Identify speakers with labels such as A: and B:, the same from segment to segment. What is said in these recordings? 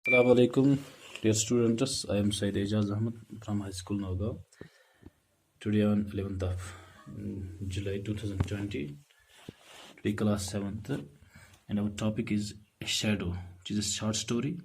A: Assalamu alaikum, dear students. I am Said Ejaz Ahmed from High School Nagaon. Today on 11th of July 2020, today class 7th, and our topic is A Shadow, which is a short story.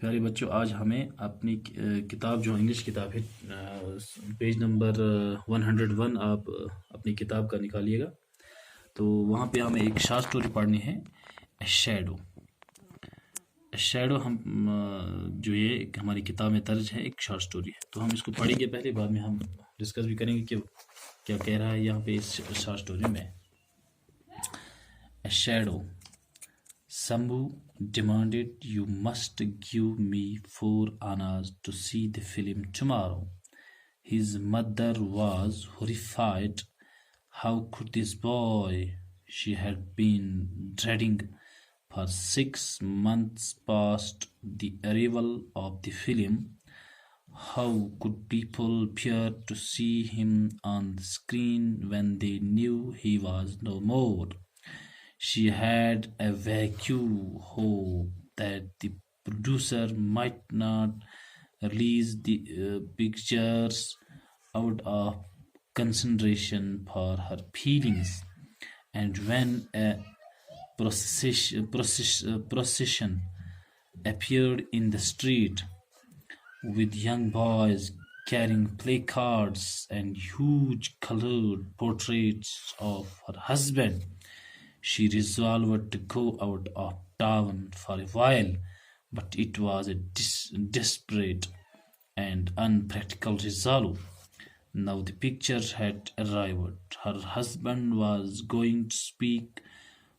A: प्यारे बच्चों, आज हमें अपनी किताब जो English किताब है page number 101 आप अपनी किताब का निकालिएगा। तो वहाँ पे हमें एक शॉर्ट स्टोरी पढ़नी है, ए शैडो। शैडो हम जो ये हमारी किताब में दर्ज है, एक शॉर्ट स्टोरी है। तो हम इसको पढ़ेंगे पहले, बाद में हम डिस्कस भी करेंगे कि क्या कह रहा है यहाँ पे इस शॉर्ट स्टोरी में। ए shadow. Sambhu demanded, "You must give me 4 annas to see the film tomorrow." His mother was horrified. How could this boy she had been dreading for 6 months past the arrival of the film? How could people bear to see him on the screen when they knew he was no more? She had a vague hope that the producer might not release the pictures out of consideration for her feelings. And when a procession appeared in the street with young boys carrying placards and huge colored portraits of her husband, she resolved to go out of town for a while, but it was a desperate and unpractical resolve. Now the picture had arrived. Her husband was going to speak,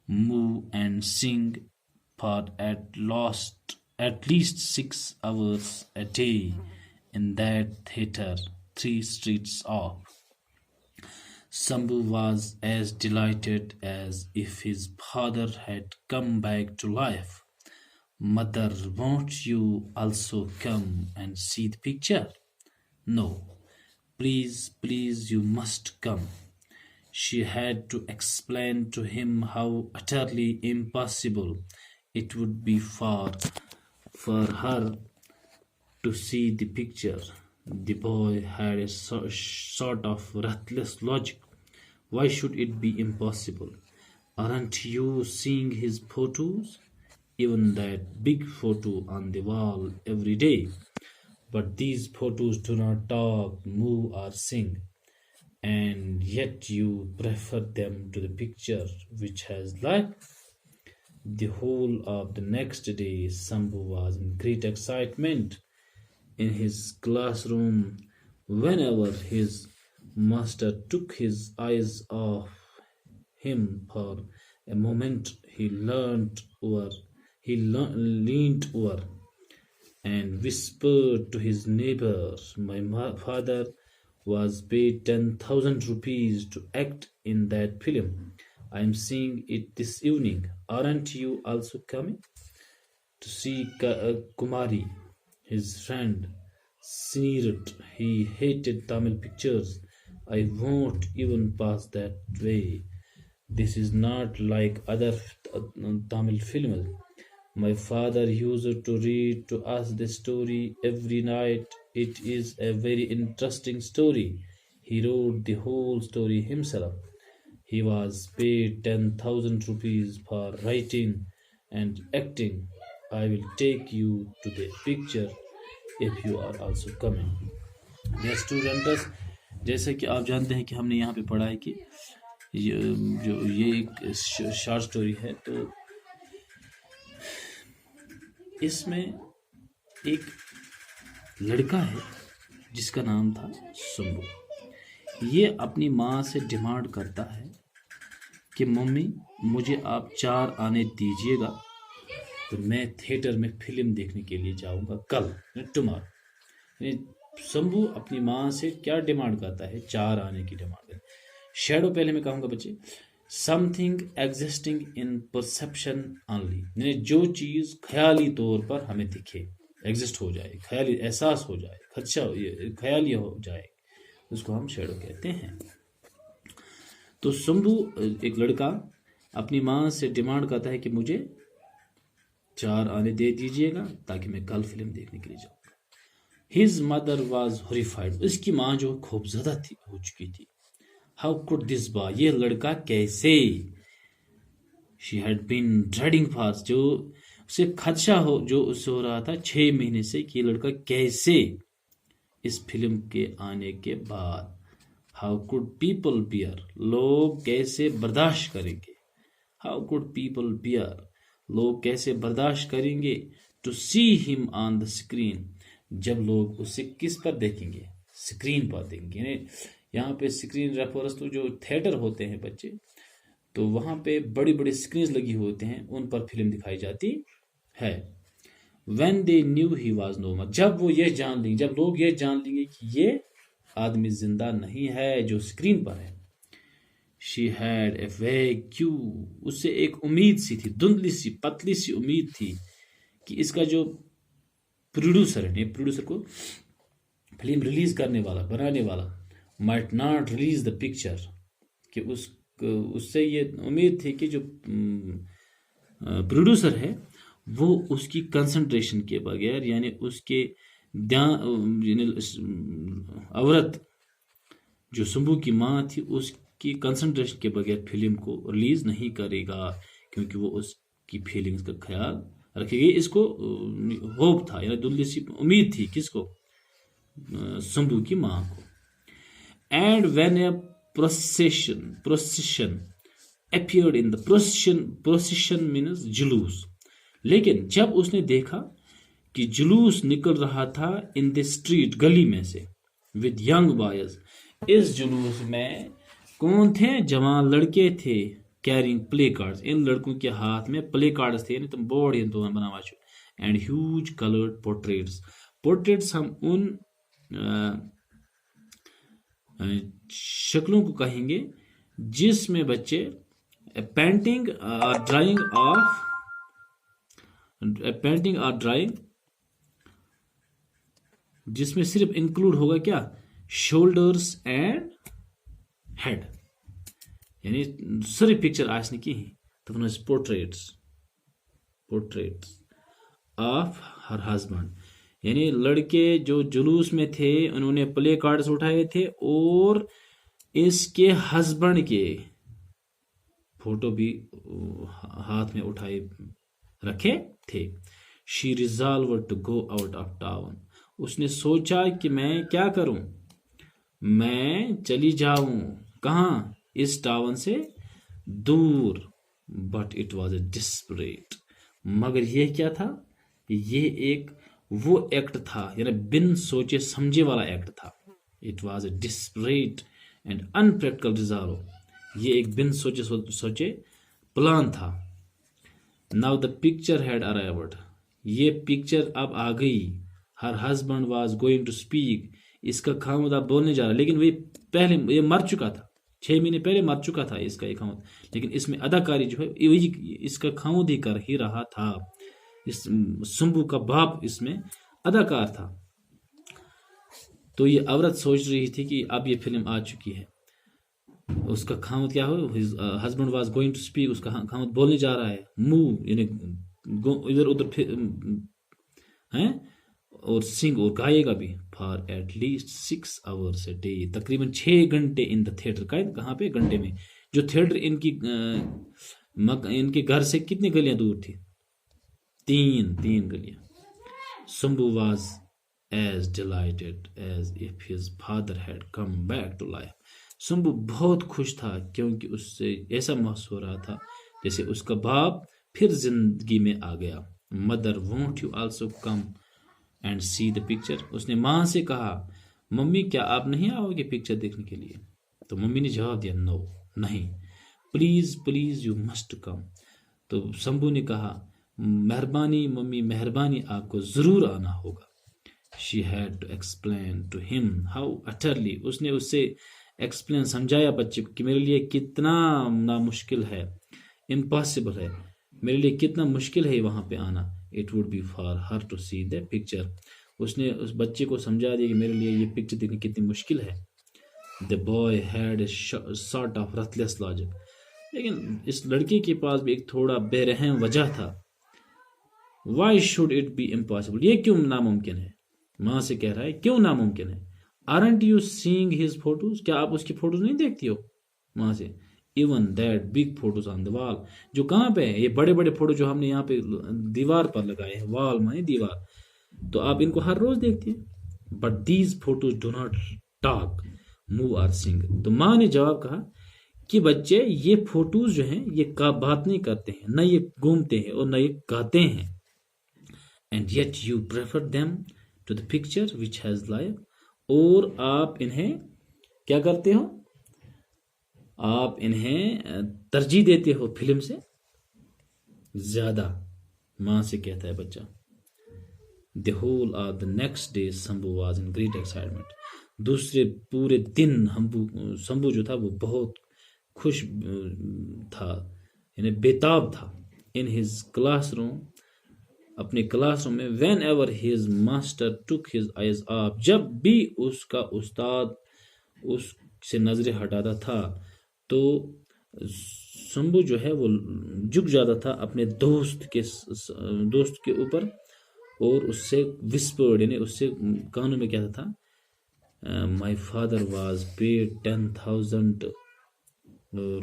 A: move, and sing for at least 6 hours a day in that theatre 3 streets off. Sambhu was as delighted as if his father had come back to life. "Mother, won't you also come and see the picture?" "No, please, you must come." She had to explain to him how utterly impossible it would be for her to see the picture. The boy had a sort of breathless logic. Why should it be impossible? Aren't you seeing his photos? Even that big photo on the wall every day. But these photos do not talk, move, or sing. And yet you prefer them to the picture which has life. The whole of the next day, Sambhu was in great excitement in his classroom. Whenever his master took his eyes off him for a moment, he leaned over and whispered to his neighbor, "My father was paid 10,000 rupees to act in that film. I am seeing it this evening. Aren't you also coming?" To see Kumari, his friend, sneered. "He hated Tamil pictures. I won't even pass that way. This is not like other Tamil films. My father used to read to us the story every night. It is a very interesting story. He wrote the whole story himself. He was paid 10,000 rupees for writing and acting. I will take you to the picture if you are also coming." Dear students, जैसे कि आप जानते हैं कि हमने यहाँ पे पढ़ा है कि ये एक शॉर्ट स्टोरी है। तो इसमें एक लड़का है जिसका नाम था शंभू। ये अपनी माँ से डिमांड करता है कि मम्मी, मुझे आप 4 आने दीजिएगा, तो मैं थिएटर में फिल्म देखने के लिए जाऊंगा कल, टुमारो। शंभू अपनी माँ से क्या डिमांड करता है? 4 आने की डिमांड है। शैडो पहले मैं कहूँगा बच्चे, समथिंग एग्जिस्टिंग इन परसेप्शन ओनली, जो चीज़ ख्याली तौर पर हमें दिखे, एग्जिस्ट हो जाए, ख्याली एहसास हो जाए, खदशा ख्याली हो जाए, उसको हम शैडो कहते हैं। तो शंभू एक लड़का अपनी माँ से डिमांड करता है कि मुझे 4 आने दे दीजिएगा ताकि मैं कल फिल्म देखने के लिए जाऊँ। हिज मदर वॉज हॉरिफाइड, उसकी माँ जो खौफजदा थी हो चुकी थी। हाउ कुड दिस बॉय, ये लड़का कैसे। She had been dreading fast, जो उसे खदशा हो जो उससे हो रहा था 6 महीने से कि ये लड़का कैसे इस फिल्म के आने के बाद। हाउ कुड पीपल बियर, लोग कैसे बर्दाश्त करेंगे। हाउ कुड पीपल बियर, लोग कैसे बर्दाश्त करेंगे। To see him on the screen, जब लोग उसे किस पर देखेंगे, स्क्रीन पर देखेंगे। यहाँ पे स्क्रीन रेफर्स तो जो थिएटर होते हैं बच्चे, तो वहाँ पे बड़ी बड़ी स्क्रीन लगी होते हैं, उन पर फिल्म दिखाई जाती है। When they knew he was no more, जब वो ये जान लेंगे, जब लोग ये जान लेंगे कि ये आदमी जिंदा नहीं है जो स्क्रीन पर है। She had a vague clue, उससे एक उम्मीद सी थी, धुंधली सी पतली सी उम्मीद थी कि इसका जो प्रोड्यूसर है, प्रोड्यूसर को फिल्म रिलीज करने वाला, बनाने वाला, might not release the picture, कि उससे ये उम्मीद थी कि जो प्रोड्यूसर है वो उसकी कंसंट्रेशन के बगैर, यानी उसके ध्यान, औरत जो शंभू की माँ थी उसकी कंसंट्रेशन के बगैर फिल्म को रिलीज नहीं करेगा, क्योंकि वो उसकी फीलिंग्स का ख्याल रखेगी। इसको होप था, यानी दुल्ली सी उम्मीद थी, किसको, शंभू की माँ को। And when a procession appeared in the procession means जुलूस, लेकिन जब उसने देखा कि जुलूस निकल रहा था इन द स्ट्रीट, गली में से, विद यंग बॉयज, इस जुलूस में कौन थे, जवान लड़के थे, कैरिंग प्ले कार्ड्स, इन लड़कों के हाथ में प्ले कार्ड्स थे, यानी तुम बोर्ड बनावा, and huge coloured portraits, portraits हम उन शक्लों को कहेंगे जिसमें बच्चे पेंटिंग ड्राइंग जिसमें सिर्फ इंक्लूड होगा क्या, शोल्डर्स एंड हेड, यानी सारी पिक्चर आसने की तो पोर्ट्रेट्स ऑफ हर हस्बैंड, यानी लड़के जो जुलूस में थे उन्होंने प्ले कार्ड्स उठाए थे और इसके हस्बैंड के फोटो भी हाथ में उठाए रखे थे। She resolve to go out of town, उसने सोचा कि मैं क्या करूं, मैं चली जाऊं, कहां, इस टाउन से दूर। But it was a desperate, मगर यह क्या था, ये एक वो एक्ट था, यानी बिन सोचे समझे वाला एक्ट था। It was a desperate and unpractical resolve, ये एक बिन सोचे प्लान था। Now the picture had arrived, ये पिक्चर अब आ गई। Her husband was going to speak, इसका खामद अब बोलने जा रहा, लेकिन वही पहले ये मर चुका था, 6 महीने पहले मर चुका था इसका एक खामद, लेकिन इसमें अदाकारी जो है वही इसका खामद ही कर ही रहा था। इस शंभू का बाप इसमें अदाकार था। तो ये औरत सोच रही थी कि अब ये फिल्म आ चुकी है, उसका खामद क्या हो, husband was going to speak, उसका खामद बोलने जा रहा है, मूव यानी इधर उधर हैं, और सिंग और गाएगा भी, for at least 6 hours a day, तकरीबन 6 घंटे इन द थिएटर, कहाँ पे, घंटे में। जो थिएटर इनके घर से कितनी गलियां दूर थी, 3 गलियां। Shambhu was as delighted as if his father had come back to life, Shambhu बहुत खुश था क्योंकि उससे ऐसा महसूस हो रहा था जैसे उसका बाप फिर जिंदगी में आ गया। Mother won't you also come and C the picture, उसने माँ से कहा, मम्मी क्या आप नहीं आओगे पिक्चर देखने के लिए। तो मम्मी ने जवाब दिया, नो, नहीं, please please you must come. तो शंभू ने कहा, मेहरबानी मम्मी, मेहरबानी, आपको जरूर आना होगा। She had to explain to him how utterly, उसने उससे एक्सप्लेन, समझाया बच्चे को कि मेरे लिए कितना नामुश्किल है, इम्पॉसिबल है, मेरे लिए कितना मुश्किल है वहां पे आना। It would be for her to see the picture, उसने उस बच्चे को समझा दिया कि मेरे लिए ये पिक्चर देखनी कितनी मुश्किल है। The boy had a sort of ruthless logic, लेकिन इस लड़के के पास भी एक थोड़ा बेरहम वजह था। Why should it be impossible, ये क्यों नामुमकिन है? माँ से कह रहा है क्यों नामुमकिन है? Aren't you seeing his photos, क्या आप उसकी फोटोज नहीं देखती हो? माँ से, even that big photos on the wall, जो कहाँ पे है ये बड़े बड़े फोटो जो हमने यहाँ पे दीवार पर लगाए हैं, वॉल माने दीवार, तो आप इनको हर रोज देखती हैं। But these photos do not talk, move और सिंग। तो माँ ने जवाब कहा कि बच्चे ये फोटोज जो हैं ये का बात नहीं करते हैं, न ये घूमते हैं और न ये गाते हैं। And yet you prefer them to the picture which has life, और आप इन्हें क्या करते हो? आप इन्हें तरजीह देते हो फिल्म से ज्यादा। माँ से कहता है बच्चा। The whole of the next day Shambhu was in great excitement, दूसरे पूरे दिन शंभू जो था वो बहुत खुश था, यानी बेताब था। इन हिज क्लासरूम, अपने क्लासरूम में, when ever his master took his eyes of, जब भी उसका उस्ताद उससे नजरें हटाता था तो शंभू जो है वो झुक जाता था अपने दोस्त के ऊपर और उससे विस्पर्ड, यानी उससे कानों में कहता था, my father was paid 10,000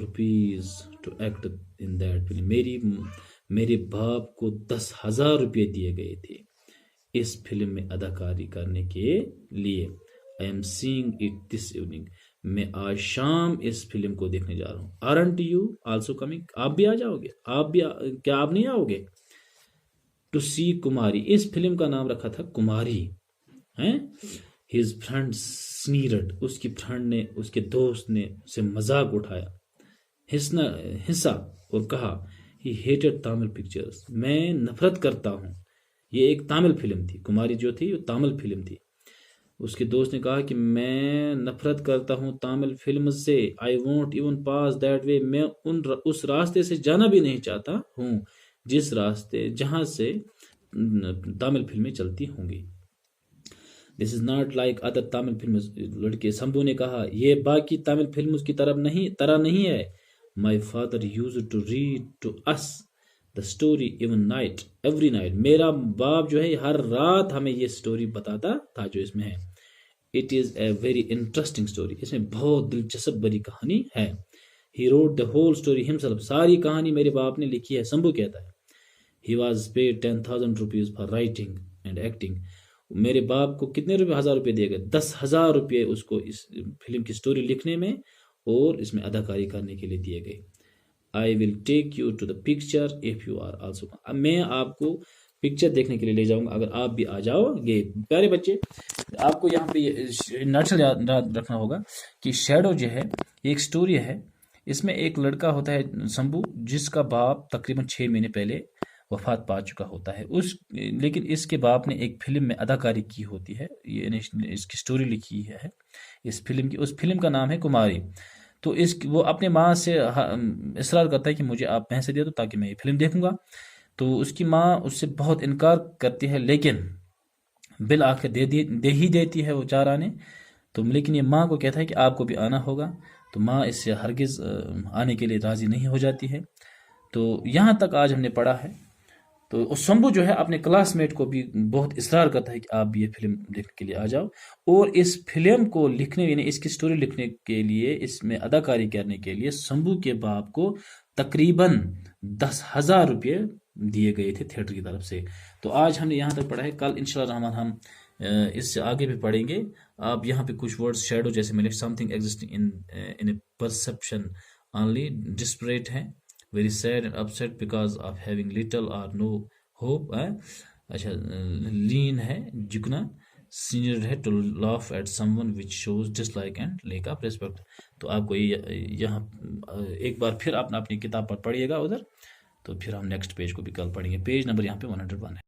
A: rupees to act in that film, मेरे बाप को 10,000 रुपये दिए गए थे इस फिल्म में अदाकारी करने के लिए। I am seeing it this evening, मैं आज शाम इस फिल्म को देखने जा रहा हूँ। आरंट यू आल्सो कमिंग, आप भी आ जाओगे? क्या आप नहीं आओगे? टू सी कुमारी, इस फिल्म का नाम रखा था कुमारी, हैं? हिज फ्रेंड स्नीरड, उसकी फ्रेंड ने, उसके दोस्त ने उसे मजाक उठाया, हिस्सा, और कहा ही हेटेड तमिल पिक्चर्स, मैं नफरत करता हूँ। ये एक तमिल फिल्म थी, कुमारी जो थी वो तमिल फिल्म थी। उसके दोस्त ने कहा कि मैं नफरत करता हूँ तमिल फिल्म से। I won't even pass that way, मैं उस रास्ते से जाना भी नहीं चाहता हूँ जिस रास्ते जहाँ से तमिल फिल्में चलती होंगी। This is not like other Tamil film, लड़के शंभू ने कहा यह बाकी तमिल फिल्म की तरह नहीं है। My father used to read to us the story even night, every night, मेरा बाप जो है हर रात हमें ये स्टोरी बताता था जो इसमें है। It is a very interesting story, इसमें बहुत दिलचस्प भरी कहानी है। He wrote the whole story himself, सारी कहानी मेरे बाप ने लिखी है, शंभू कहता है। He was paid 10,000 rupees for writing and acting, मेरे बाप को कितने रुपए, 1,000 रुपये दिए गए, 10,000 रुपये उसको इस फिल्म की स्टोरी लिखने में और इसमें अदाकारी करने के लिए दिए गए। I will take you to the picture if you are also, अब मैं आपको पिक्चर देखने के लिए ले जाऊंगा अगर आप भी आ जाओगे। प्यारे बच्चे, आपको यहाँ पे नक्शा याद रखना होगा कि शैडो जो है एक स्टोरी है, इसमें एक लड़का होता है शंभू, जिसका बाप तकरीबन 6 महीने पहले वफात पा चुका होता है। लेकिन इसके बाप ने एक फिल्म में अदाकारी की होती है, ये इसकी स्टोरी लिखी है इस फिल्म की, उस फिल्म का नाम है कुमारी। तो वो अपने माँ से इसरार करता है कि मुझे आप पैसे दे दो ताकि मैं ये फिल्म देखूंगा। तो उसकी माँ उससे बहुत इनकार करती है, लेकिन बिल आखिर दे ही देती है वो चार आने। तो लेकिन ये माँ को कहता है कि आपको भी आना होगा, तो माँ इससे हरगिज आने के लिए राजी नहीं हो जाती है। तो यहाँ तक आज हमने पढ़ा है। तो शंभू जो है अपने क्लासमेट को भी बहुत इसरार करता है कि आप भी ये फिल्म देखने के लिए आ जाओ, और इस फिल्म को लिखने, यानी इसकी स्टोरी लिखने के लिए, इसमें अदाकारी करने के लिए शंभू के बाप को तकरीबन 10,000 रुपये दिए गए थे थिएटर की तरफ से। तो आज हमने यहाँ तक पढ़ा है, कल इंशाल्लाह रहमान हम इससे आगे भी पढ़ेंगे। आप यहाँ पे कुछ वर्ड्स शैडो जैसे मिले, something existing in a perception only, desperate है, very sad and upset because of having little और नो होप। अच्छा, लीन है झुकना, सीनियर है to laugh at someone which shows dislike and lack of respect. तो आपको यहाँ एक बार फिर अपनी किताब पर पढ़िएगा उधर, तो फिर हम नेक्स्ट पेज को भी कल पढ़ेंगे। पेज नंबर यहाँ पे 101 है।